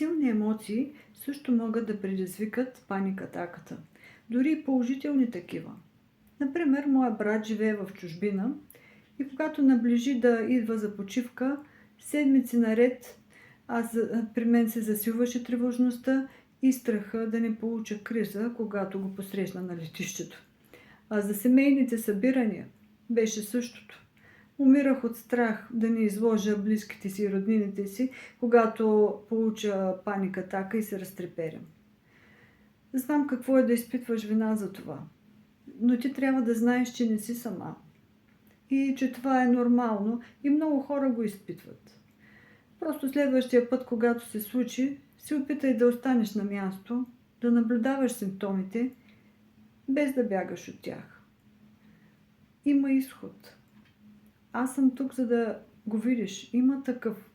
Силни емоции също могат да предизвикат паникатаката, дори и положителни такива. Например, моя брат живее в чужбина и когато наближи да идва за почивка, седмици наред при мен се засилваше тревожността и страха да не получа криза, когато го посрещна на летището. А за семейните събирания беше същото. Умирах от страх да не изложа близките си и роднините си, когато получа паникатака и се разтреперям. Знам какво е да изпитваш вина за това, но ти трябва да знаеш, че не си сама и че това е нормално и много хора го изпитват. Просто следващия път, когато се случи, се опитай да останеш на място, да наблюдаваш симптомите, без да бягаш от тях. Има изход. Аз съм тук, за да го видиш. Има такъв.